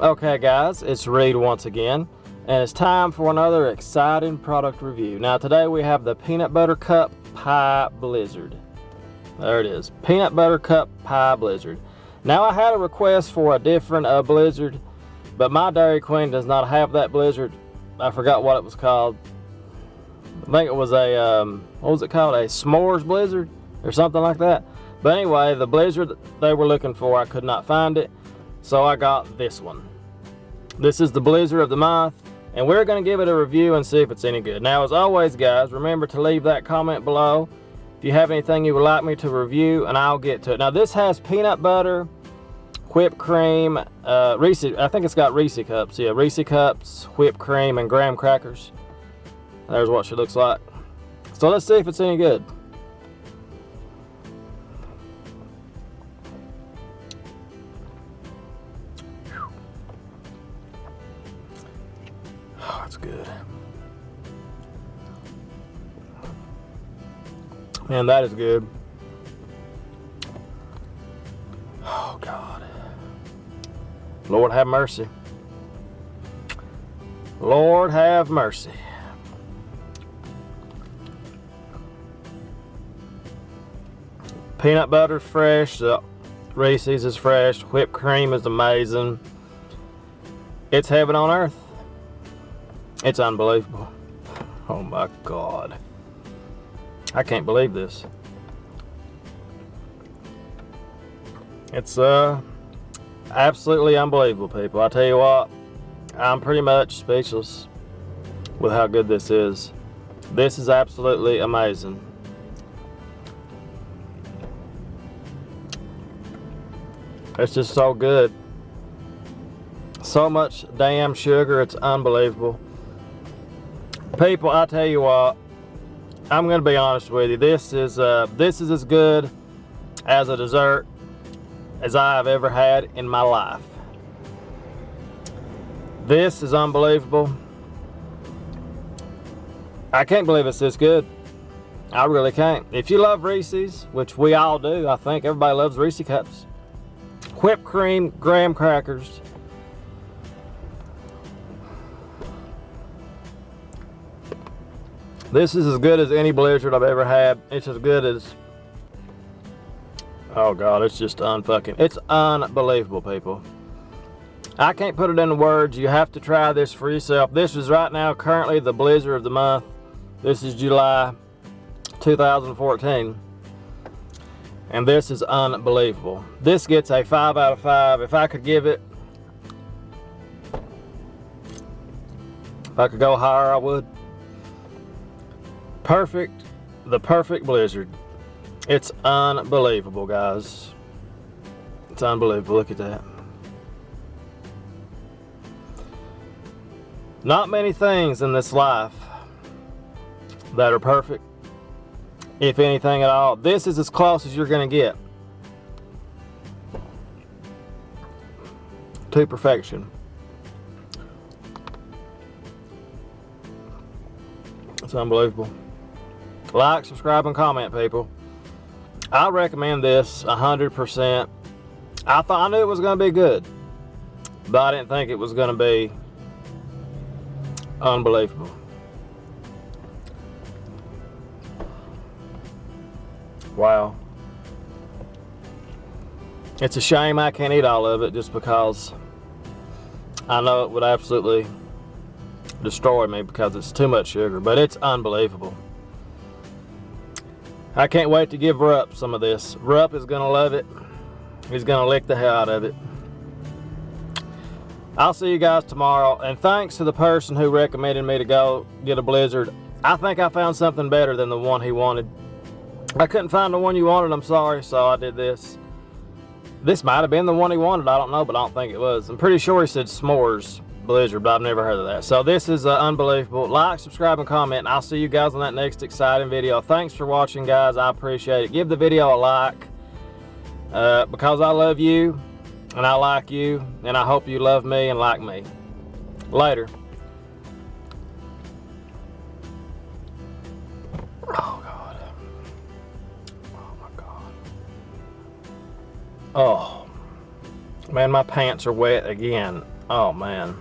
Okay guys, it's Reed once again, and it's time for another exciting product review. Now today we have the Peanut Butter Cup Pie Blizzard. There it is, Peanut Butter Cup Pie Blizzard. Now I had a request for a different blizzard, but my Dairy Queen does not have that blizzard. I forgot what it was called. I think it was a, what was it called? A s'mores blizzard or something like that. But anyway, the blizzard that they were looking for, I could not find it. So I got this one. This is the blizzard of the month, and we're going to give it a review and see if it's any good. Now, as always, guys, remember to leave that comment below if you have anything you would like me to review, and I'll get to it. Now, this has peanut butter, whipped cream, Reese. I think it's got Reese cups. Yeah, Reese cups, whipped cream, and graham crackers. There's what she looks like. So let's see if it's any good. Oh, that's good. Man, that is good. Oh, God. Lord have mercy. Lord have mercy. Peanut butter's fresh. The Reese's is fresh. Whipped cream is amazing. It's heaven on earth. It's unbelievable. Oh my God. I can't believe this. It's absolutely unbelievable, people. I tell you what, I'm pretty much speechless with how good this is. This is absolutely amazing. It's just so good. So much damn sugar, it's unbelievable. People, I tell you what, I'm gonna be honest with you. This is as good as a dessert as I have ever had in my life. This is unbelievable. I can't believe it's this good. I really can't. If you love Reese's, which we all do, I think everybody loves Reese cups. Whipped cream, graham crackers. This is as good as any blizzard I've ever had. It's as good as, oh God, it's just it's unbelievable, people. I can't put it into words. You have to try this for yourself. This is right now currently the blizzard of the month. This is July 2014. And this is unbelievable. This gets a 5 out of 5. If I could give it, if I could go higher, I would. Perfect, the perfect blizzard. It's unbelievable, guys. It's unbelievable. Look at that. Not many things in this life that are perfect, if anything at all. This is as close as you're gonna get to perfection. It's unbelievable. Like, subscribe, and comment, people. I recommend this 100%. I knew it was gonna be good, but I didn't think it was gonna be unbelievable. Wow. It's a shame I can't eat all of it just because I know it would absolutely destroy me because it's too much sugar, but it's unbelievable. I can't wait to give Rupp some of this. Rupp is gonna love it. He's gonna lick the hell out of it. I'll see you guys tomorrow, and thanks to the person who recommended me to go get a blizzard. I think I found something better than the one he wanted. I couldn't find the one you wanted, I'm sorry, so I did this. This might have been the one he wanted, I don't know, but I don't think it was. I'm pretty sure he said s'mores blizzard, but I've never heard of that. So this is unbelievable. Like, subscribe, and comment, and I'll see you guys on that next exciting video. Thanks for watching, guys. I appreciate it. Give the video a like because I love you, and I like you, and I hope you love me and like me. Later. Oh, God. Oh, my God. Oh, man, my pants are wet again. Oh man.